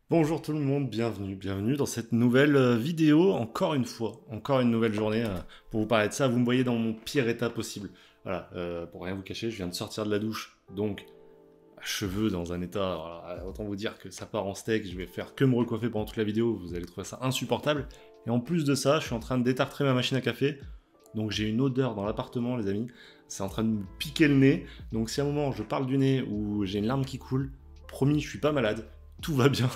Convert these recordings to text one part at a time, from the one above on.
Bonjour tout le monde, bienvenue dans cette nouvelle vidéo, encore une fois, encore une nouvelle journée pour vous parler de ça. Vous me voyez dans mon pire état possible. Voilà, pour rien vous cacher, je viens de sortir de la douche, donc cheveux dans un état, voilà, autant vous dire que ça part en steak, je vais faire que me recoiffer pendant toute la vidéo, vous allez trouver ça insupportable. Et en plus de ça, je suis en train de détartrer ma machine à café, donc j'ai une odeur dans l'appartement les amis, c'est en train de me piquer le nez, donc si à un moment je parle du nez ou j'ai une larme qui coule, promis, je suis pas malade. Tout va bien,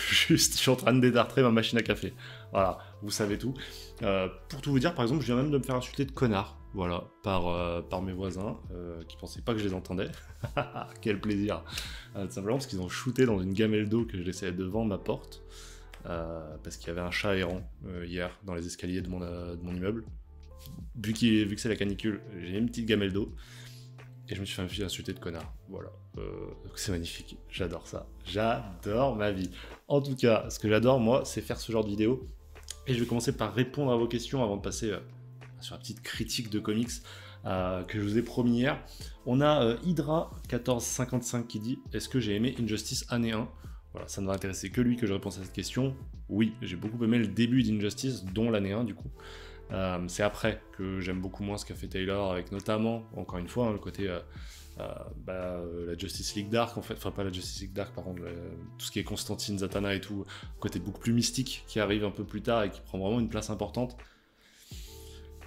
juste je suis en train de détartrer ma machine à café. Voilà, vous savez tout. Pour tout vous dire, par exemple, je viens même de me faire insulter de connard, voilà, par mes voisins qui pensaient pas que je les entendais. Quel plaisir. Tout simplement parce qu'ils ont shooté dans une gamelle d'eau que je laissais devant ma porte, parce qu'il y avait un chat errant hier dans les escaliers de mon immeuble. Vu que c'est la canicule, j'ai une petite gamelle d'eau. Et je me suis fait insulter de connard. Voilà. C'est magnifique. J'adore ça. J'adore ma vie. En tout cas, ce que j'adore, moi, c'est faire ce genre de vidéo. Et je vais commencer par répondre à vos questions avant de passer sur la petite critique de comics que je vous ai promis hier. On a Hydra1455 qui dit « Est-ce que j'ai aimé Injustice année 1 ?» Voilà, ça ne va intéresser que lui que je réponds à cette question. Oui, j'ai beaucoup aimé le début d'Injustice, dont l'année 1 du coup. C'est après que j'aime beaucoup moins ce qu'a fait Taylor, avec notamment, encore une fois, le côté la Justice League Dark, en fait, enfin pas la Justice League Dark, par contre, tout ce qui est Constantine, Zatanna et tout, côté beaucoup plus mystique qui arrive un peu plus tard et qui prend vraiment une place importante.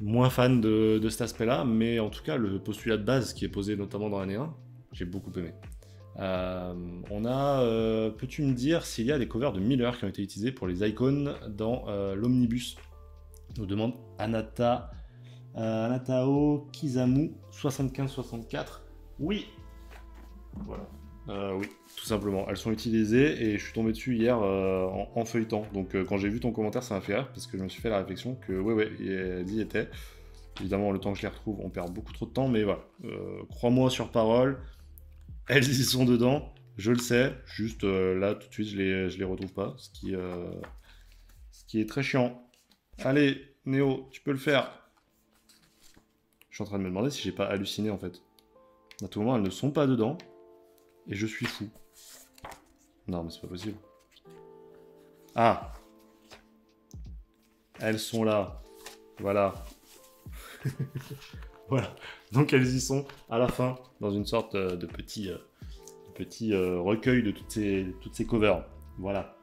Moins fan de cet aspect-là, mais en tout cas, le postulat de base qui est posé notamment dans l'année 1, j'ai beaucoup aimé. Peux-tu me dire s'il y a des covers de Miller qui ont été utilisés pour les icônes dans l'Omnibus? Nous demande Anatao Kizamu 7564. Oui, voilà. Oui, tout simplement. Elles sont utilisées et je suis tombé dessus hier en feuilletant. Donc quand j'ai vu ton commentaire, ça m'a fait rire parce que je me suis fait la réflexion que ouais, elles y étaient. Évidemment, le temps que je les retrouve, on perd beaucoup trop de temps, mais voilà. Crois-moi sur parole, elles y sont dedans. Je le sais. Juste là, tout de suite, je les retrouve pas, ce qui est très chiant. Allez, Néo, tu peux le faire. Je suis en train de me demander si j'ai pas halluciné en fait. À tout moment, elles ne sont pas dedans. Et je suis fou. Non, mais c'est pas possible. Ah, elles sont là. Voilà. Voilà. Donc elles y sont à la fin, dans une sorte de petit recueil de toutes ces covers. Voilà.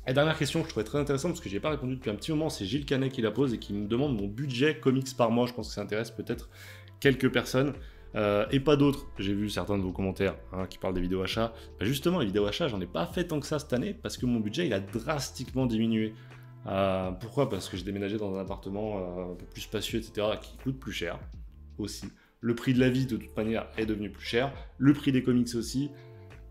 Et dernière question que je trouvais très intéressante, parce que j'ai pas répondu depuis un petit moment, c'est Gilles Canet qui la pose et qui me demande mon budget comics par mois. Je pense que ça intéresse peut-être quelques personnes. Et pas d'autres. J'ai vu certains de vos commentaires qui parlent des vidéos achats. Bah justement, les vidéos achats, j'en ai pas fait tant que ça cette année parce que mon budget il a drastiquement diminué. Pourquoi? Parce que j'ai déménagé dans un appartement un peu plus spacieux, etc., qui coûte plus cher aussi. Le prix de la vie, de toute manière, est devenu plus cher. Le prix des comics aussi.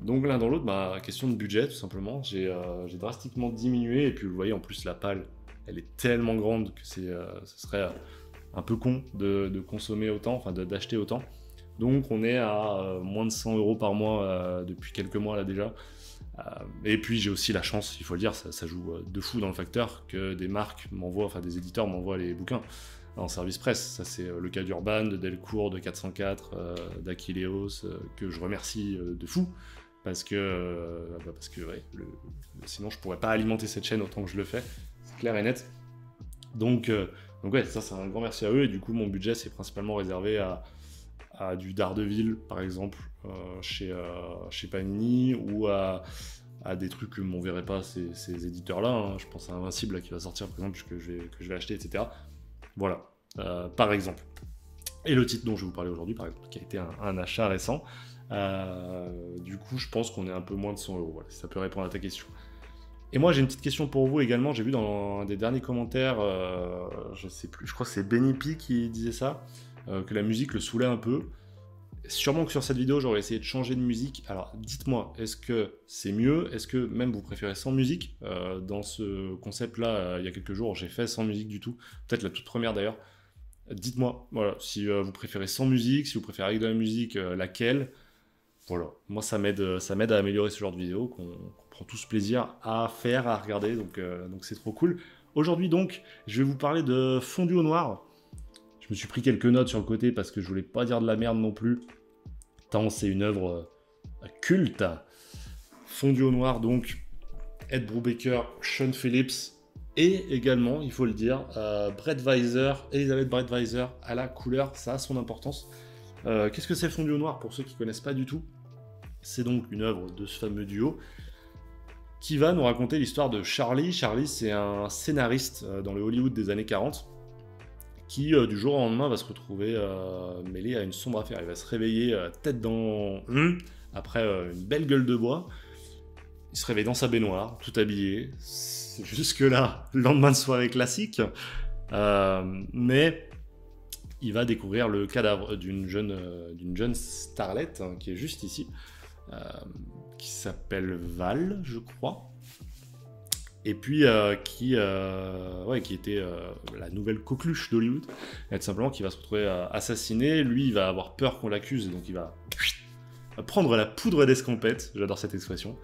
Donc l'un dans l'autre, question de budget, tout simplement. J'ai drastiquement diminué. Et puis vous voyez, en plus, la palle, elle est tellement grande que ce serait un peu con de consommer autant, enfin d'acheter autant. Donc on est à moins de 100 € par mois depuis quelques mois là déjà. Et puis j'ai aussi la chance, il faut le dire, ça joue de fou dans le facteur, que des marques m'envoient, enfin des éditeurs m'envoient les bouquins en service presse. Ça c'est le cas d'Urban, de Delcourt, de 404, d'Aquileos, que je remercie de fou. Parce que ouais, sinon je pourrais pas alimenter cette chaîne autant que je le fais, c'est clair et net. Donc ouais, ça c'est un grand merci à eux, et du coup mon budget c'est principalement réservé à du Daredevil par exemple chez Panini, ou à des trucs que m'on verrait pas ces éditeurs là, je pense à Invincible là, qui va sortir par exemple, que je vais acheter, etc. Voilà, par exemple. Et le titre dont je vais vous parler aujourd'hui, par exemple, qui a été un achat récent, du coup je pense qu'on est un peu moins de 100 €, voilà, si ça peut répondre à ta question. Et moi j'ai une petite question pour vous également. J'ai vu dans un des derniers commentaires, je sais plus, je crois que c'est Benny P qui disait ça, que la musique le saoulait un peu. Sûrement que sur cette vidéo j'aurais essayé de changer de musique. Alors dites-moi, est-ce que c'est mieux? Est-ce que même vous préférez sans musique? Dans ce concept là, il y a quelques jours j'ai fait sans musique du tout, peut-être la toute première d'ailleurs. Dites-moi, voilà, si vous préférez sans musique, si vous préférez avec de la musique, laquelle? Voilà, moi ça m'aide à améliorer ce genre de vidéo qu'on prend tous plaisir à faire, à regarder, donc c'est trop cool. Aujourd'hui donc, je vais vous parler de Fondu au noir. Je me suis pris quelques notes sur le côté parce que je voulais pas dire de la merde non plus, tant c'est une œuvre culte. Fondu au noir donc, Ed Brubaker, Sean Phillips, et également, il faut le dire, Elisabeth Breitweiser à la couleur, ça a son importance. Qu'est-ce que c'est le fondu au noir pour ceux qui ne connaissent pas du tout? C'est donc une œuvre de ce fameux duo qui va nous raconter l'histoire de Charlie. Charlie, c'est un scénariste dans le Hollywood des années 40 qui, du jour au lendemain, va se retrouver mêlé à une sombre affaire. Il va se réveiller tête dans... après une belle gueule de bois. Il se réveille dans sa baignoire, tout habillé. Jusque-là, le lendemain de soirée classique. Mais il va découvrir le cadavre d'une jeune starlette qui est juste ici, qui s'appelle Val, je crois. Et puis qui était la nouvelle coqueluche d'Hollywood. Et tout simplement qui va se retrouver assassiné. Lui, il va avoir peur qu'on l'accuse, donc il va prendre la poudre d'escampette. J'adore cette expression.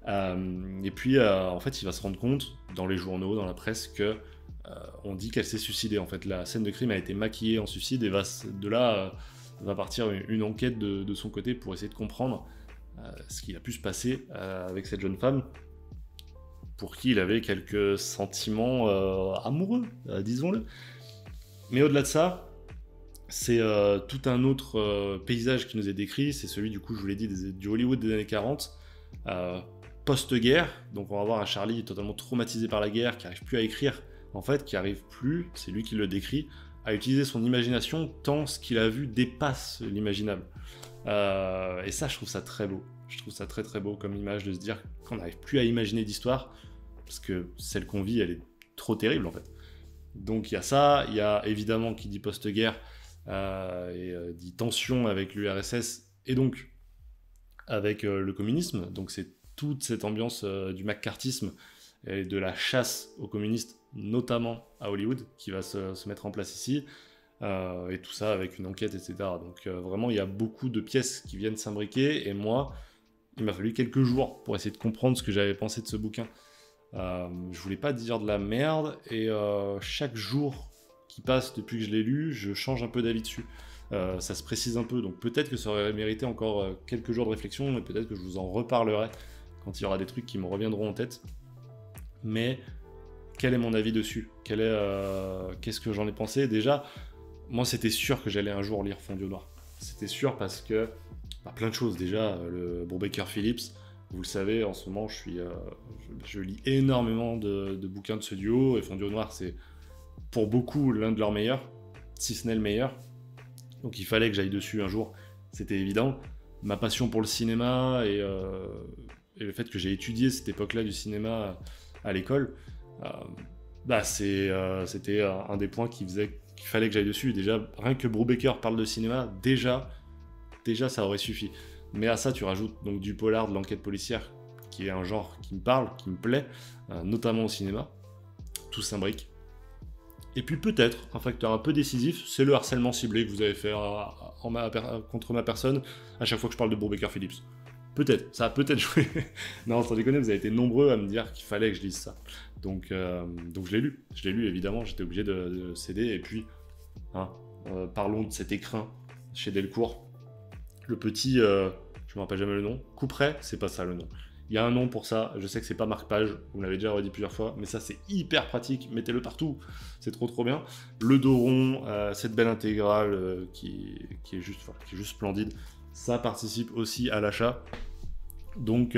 Et puis, en fait, il va se rendre compte, dans les journaux, dans la presse, que on dit qu'elle s'est suicidée. En fait, la scène de crime a été maquillée en suicide, et de là va partir une enquête de son côté pour essayer de comprendre ce qu'il a pu se passer avec cette jeune femme, pour qui il avait quelques sentiments amoureux, disons-le. Mais au-delà de ça, c'est tout un autre paysage qui nous est décrit. C'est celui, du coup, je vous l'ai dit, du Hollywood des années 40. Post-guerre, donc on va voir un Charlie totalement traumatisé par la guerre, qui n'arrive plus à écrire, en fait, qui n'arrive plus, c'est lui qui le décrit, à utiliser son imagination tant ce qu'il a vu dépasse l'imaginable. Et ça, je trouve ça très beau. Je trouve ça très très beau comme image de se dire qu'on n'arrive plus à imaginer d'histoire, parce que celle qu'on vit, elle est trop terrible en fait. Donc il y a ça, il y a évidemment qui dit post-guerre, dit tension avec l'URSS, et donc avec le communisme, donc c'est toute cette ambiance du macartisme et de la chasse aux communistes, notamment à Hollywood, qui va se mettre en place ici, et tout ça avec une enquête, etc. Donc vraiment, il y a beaucoup de pièces qui viennent s'imbriquer, et moi, il m'a fallu quelques jours pour essayer de comprendre ce que j'avais pensé de ce bouquin. Je voulais pas dire de la merde, et chaque jour qui passe depuis que je l'ai lu, je change un peu d'avis dessus. Ça se précise un peu, donc peut-être que ça aurait mérité encore quelques jours de réflexion, et peut-être que je vous en reparlerai quand il y aura des trucs qui me reviendront en tête. Mais quel est mon avis dessus? Qu'est-ce que j'en ai pensé? Déjà, moi c'était sûr que j'allais un jour lire Fondu au noir. C'était sûr parce que plein de choses. Déjà, le Brubaker Phillips, vous le savez, en ce moment je lis énormément de bouquins de ce duo, et Fondu au noir c'est pour beaucoup l'un de leurs meilleurs, si ce n'est le meilleur. Donc il fallait que j'aille dessus un jour, c'était évident. Ma passion pour le cinéma et le fait que j'ai étudié cette époque-là du cinéma à l'école, c'était un des points qui faisait qu'il fallait que j'aille dessus. Déjà, rien que Brubaker parle de cinéma, déjà ça aurait suffi. Mais à ça, tu rajoutes donc du polar, de l'enquête policière, qui est un genre qui me parle, qui me plaît, notamment au cinéma. Tout s'imbrique. Et puis peut-être, un facteur un peu décisif, c'est le harcèlement ciblé que vous avez fait contre ma personne à chaque fois que je parle de Brubaker Phillips. Peut-être, ça a peut-être joué. Non, sans déconner, vous avez été nombreux à me dire qu'il fallait que je lise ça. Donc je l'ai lu. Je l'ai lu, évidemment, j'étais obligé de céder. Et puis, parlons de cet écrin chez Delcourt. Le petit, je me rappelle jamais le nom, Couperet, c'est pas ça le nom. Il y a un nom pour ça, je sais que c'est pas marque-page, vous me l'avez déjà redit plusieurs fois, mais ça c'est hyper pratique, mettez-le partout, c'est trop bien. Le dos rond, cette belle intégrale qui est juste splendide, ça participe aussi à l'achat. Donc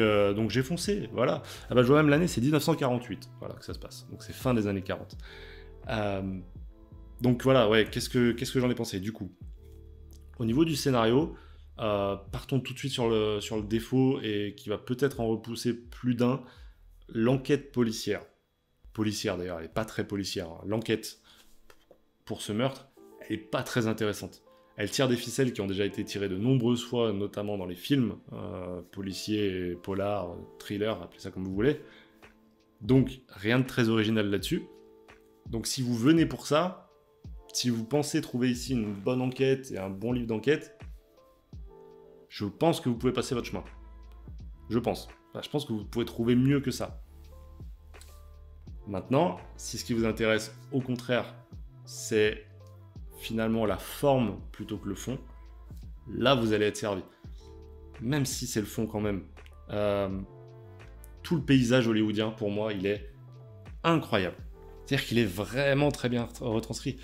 j'ai foncé, voilà. Ah bah je vois même l'année, c'est 1948, voilà que ça se passe, donc c'est fin des années 40. Donc voilà, ouais, qu'est-ce que j'en ai pensé du coup? Au niveau du scénario, partons tout de suite sur le défaut, et qui va peut-être en repousser plus d'un. L'enquête policière d'ailleurs, elle n'est pas très policière, hein. L'enquête pour ce meurtre, elle n'est pas très intéressante. Elle tire des ficelles qui ont déjà été tirées de nombreuses fois, notamment dans les films, policiers, polars, thrillers, appelez ça comme vous voulez. Donc rien de très original là-dessus. Donc si vous venez pour ça, si vous pensez trouver ici une bonne enquête et un bon livre d'enquête, je pense que vous pouvez passer votre chemin. Je pense. Enfin, je pense que vous pouvez trouver mieux que ça. Maintenant, si ce qui vous intéresse, au contraire, c'est finalement la forme plutôt que le fond, là, vous allez être servi. Même si c'est le fond quand même. tout le paysage hollywoodien, pour moi, il est incroyable. C'est-à-dire qu'il est vraiment très bien retranscrit.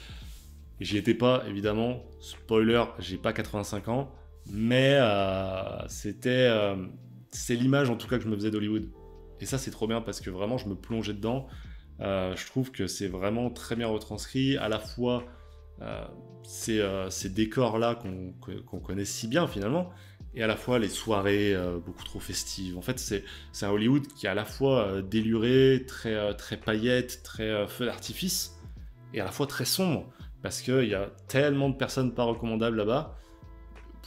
J'y étais pas, évidemment. Spoiler, j'ai pas 85 ans. Mais c'est l'image, en tout cas, que je me faisais d'Hollywood. Et ça, c'est trop bien parce que vraiment, je me plongeais dedans. Je trouve que c'est vraiment très bien retranscrit. À la fois, ces décors-là qu'on connaît si bien, finalement. Et à la fois, les soirées beaucoup trop festives. En fait, c'est un Hollywood qui est à la fois déluré, très paillettes, très feu d'artifice. Et à la fois très sombre. Parce qu'il y a tellement de personnes pas recommandables là-bas,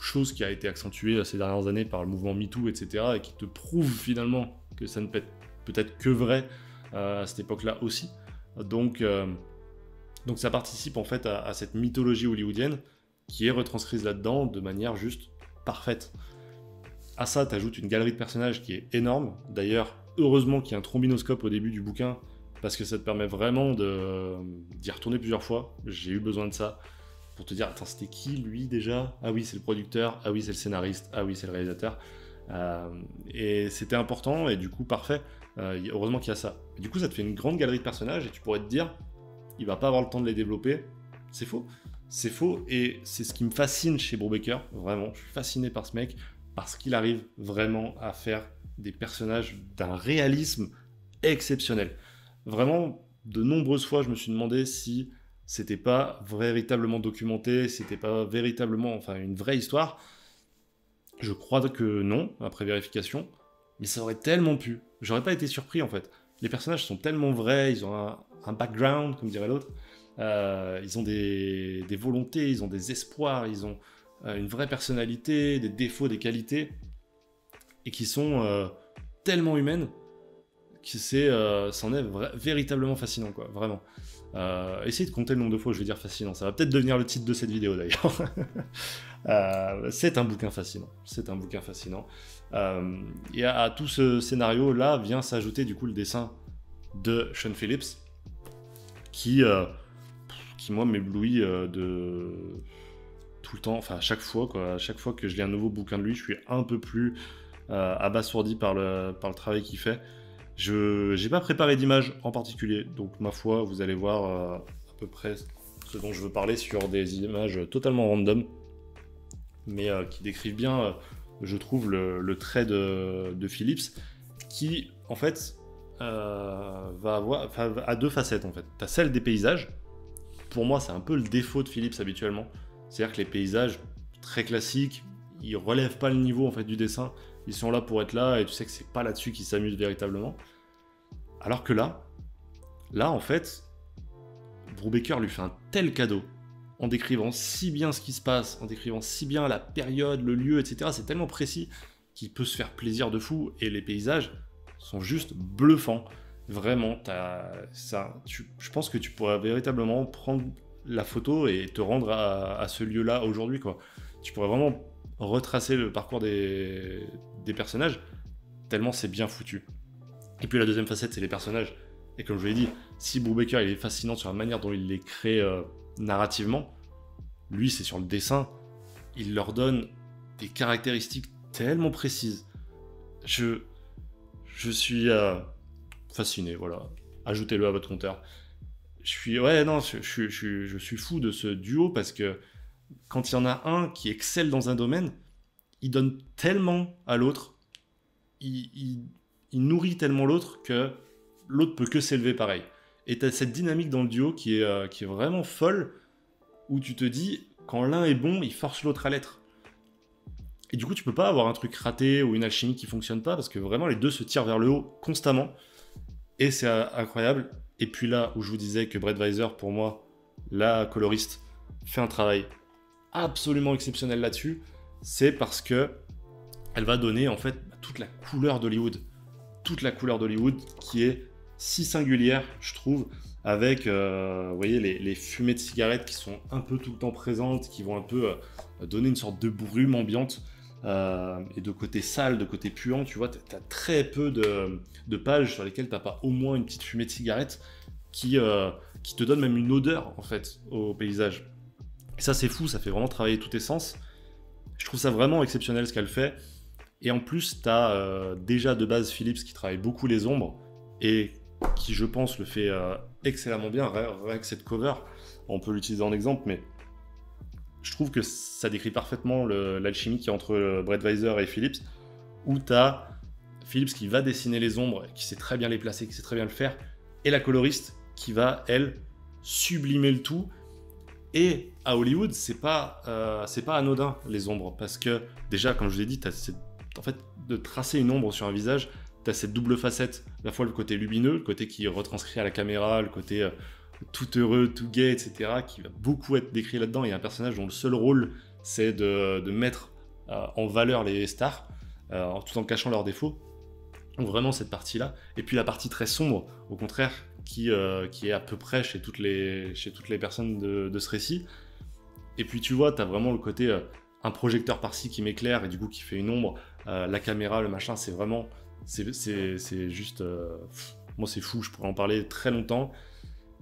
chose qui a été accentuée ces dernières années par le mouvement MeToo, etc., et qui te prouve finalement que ça ne peut être que vrai à cette époque-là aussi. Donc ça participe en fait à cette mythologie hollywoodienne qui est retranscrite là-dedans de manière juste parfaite. À ça, t'ajoutes une galerie de personnages qui est énorme. D'ailleurs, heureusement qu'il y a un trombinoscope au début du bouquin, parce que ça te permet vraiment d'y retourner plusieurs fois. J'ai eu besoin de ça pour te dire, attends, c'était qui lui déjà? Ah oui, c'est le producteur, ah oui, c'est le scénariste, ah oui, c'est le réalisateur. Et c'était important, et du coup, parfait. Heureusement qu'il y a ça. Et du coup, ça te fait une grande galerie de personnages, et tu pourrais te dire, il va pas avoir le temps de les développer. C'est faux. C'est faux, et c'est ce qui me fascine chez Brubaker, vraiment. Je suis fasciné par ce mec, parce qu'il arrive vraiment à faire des personnages d'un réalisme exceptionnel. Vraiment, de nombreuses fois, je me suis demandé si c'était pas véritablement documenté, si c'était pas véritablement, enfin, une vraie histoire. Je crois que non, après vérification, mais ça aurait tellement pu. J'aurais pas été surpris, en fait. Les personnages sont tellement vrais, ils ont un background, comme dirait l'autre. Ils ont des volontés, ils ont des espoirs, ils ont une vraie personnalité, des défauts, des qualités, et qui sont tellement humaines que c'en est véritablement fascinant, quoi, vraiment. Essayez de compter le nombre de fois où je vais dire fascinant, ça va peut-être devenir le titre de cette vidéo d'ailleurs. C'est un bouquin fascinant, et à tout ce scénario-là vient s'ajouter du coup le dessin de Sean Phillips, qui moi m'éblouit de tout le temps, enfin à chaque fois, quoi. À chaque fois que je lis un nouveau bouquin de lui, je suis un peu plus abasourdi par le travail qu'il fait. Je n'ai pas préparé d'image en particulier, donc ma foi, vous allez voir à peu près ce dont je veux parler sur des images totalement random, mais qui décrivent bien, je trouve, le trait de Phillips, qui en fait a deux facettes en fait. Tu as celle des paysages. Pour moi, c'est un peu le défaut de Phillips habituellement. C'est-à-dire que les paysages très classiques, ils relèvent pas le niveau en fait du dessin. Ils sont là pour être là et tu sais que c'est pas là-dessus qu'ils s'amusent véritablement. Alors que là en fait, Brubaker lui fait un tel cadeau en décrivant si bien ce qui se passe, en décrivant si bien la période, le lieu, etc. C'est tellement précis qu'il peut se faire plaisir de fou et les paysages sont juste bluffants. Vraiment, je pense que tu pourrais véritablement prendre la photo et te rendre à ce lieu-là aujourd'hui, quoi. Tu pourrais vraiment retracer le parcours des personnages, tellement c'est bien foutu. Et puis la deuxième facette, c'est les personnages. Et comme je vous l'ai dit, si Brubaker il est fascinant sur la manière dont il les crée narrativement, lui c'est sur le dessin, il leur donne des caractéristiques tellement précises. Je suis fasciné, voilà. Ajoutez-le à votre compteur. Je suis fou de ce duo parce que quand il y en a un qui excelle dans un domaine, il donne tellement à l'autre, il nourrit tellement l'autre que l'autre peut que s'élever pareil. Et tu as cette dynamique dans le duo qui est vraiment folle, où tu te dis, quand l'un est bon, il force l'autre à l'être. Et du coup, tu peux pas avoir un truc raté ou une alchimie qui fonctionne pas, parce que vraiment, les deux se tirent vers le haut constamment. Et c'est incroyable. Et puis là, où je vous disais que Brett Weiser, pour moi, la coloriste, fait un travail absolument exceptionnel là-dessus, c'est parce que elle va donner en fait toute la couleur d'Hollywood. Toute la couleur d'Hollywood qui est si singulière, je trouve, avec vous voyez, les fumées de cigarettes qui sont un peu tout le temps présentes, qui vont un peu donner une sorte de brume ambiante, et de côté sale, de côté puant, tu vois, tu as très peu de pages sur lesquelles tu n'as pas au moins une petite fumée de cigarette qui te donne même une odeur en fait au paysage. Et ça c'est fou, ça fait vraiment travailler tous tes sens. Je trouve ça vraiment exceptionnel ce qu'elle fait. Et en plus, tu as déjà de base Philips qui travaille beaucoup les ombres et qui, je pense, le fait excellemment bien. Rien que cette cover, on peut l'utiliser en exemple, mais je trouve que ça décrit parfaitement l'alchimie qui est entre Brettweiser et Philips, où tu as Philips qui va dessiner les ombres, qui sait très bien les placer, qui sait très bien le faire, et la coloriste qui va, elle, sublimer le tout. Et à Hollywood, c'est pas anodin, les ombres, parce que déjà, comme je vous ai dit, en fait, de tracer une ombre sur un visage, tu as cette double facette, à la fois le côté lumineux, le côté qui est retranscrit à la caméra, le côté tout heureux, tout gai, etc., qui va beaucoup être décrit là-dedans. Il y a un personnage dont le seul rôle, c'est de mettre en valeur les stars, tout en cachant leurs défauts. Donc vraiment cette partie-là. Et puis la partie très sombre, au contraire, qui est à peu près chez toutes les personnes de ce récit. Et puis tu vois, tu as vraiment le côté un projecteur par-ci qui m'éclaire et du coup qui fait une ombre, la caméra, le machin, c'est vraiment... C'est juste... moi c'est fou, je pourrais en parler très longtemps.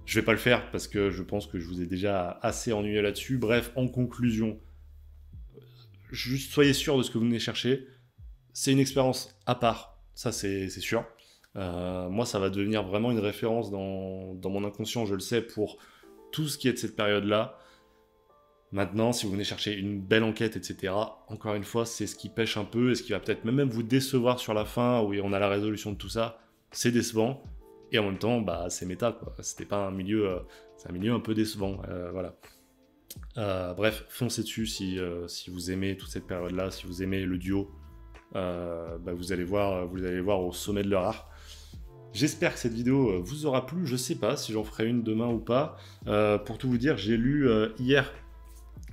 Je vais pas le faire parce que je pense que je vous ai déjà assez ennuyé là-dessus. Bref, en conclusion, juste soyez sûr de ce que vous venez chercher. C'est une expérience à part, ça c'est sûr. Moi, ça va devenir vraiment une référence dans mon inconscient, je le sais, pour tout ce qui est de cette période-là. Maintenant, si vous venez chercher une belle enquête, etc., encore une fois, c'est ce qui pêche un peu et ce qui va peut-être même vous décevoir sur la fin, où on a la résolution de tout ça. C'est décevant. Et en même temps, bah, c'est méta, quoi. C'était pas un milieu... c'est un milieu un peu décevant, voilà. Bref, foncez dessus si vous aimez toute cette période-là, si vous aimez le duo. Bah, vous allez voir au sommet de leur art. J'espère que cette vidéo vous aura plu. Je sais pas si j'en ferai une demain ou pas. Pour tout vous dire, j'ai lu hier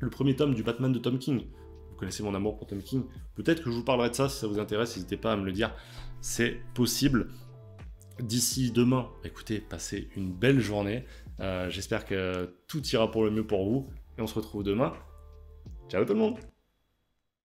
le premier tome du Batman de Tom King. Vous connaissez mon amour pour Tom King. Peut-être que je vous parlerai de ça si ça vous intéresse. N'hésitez pas à me le dire. C'est possible. D'ici demain, écoutez, passez une belle journée. J'espère que tout ira pour le mieux pour vous. Et on se retrouve demain. Ciao tout le monde!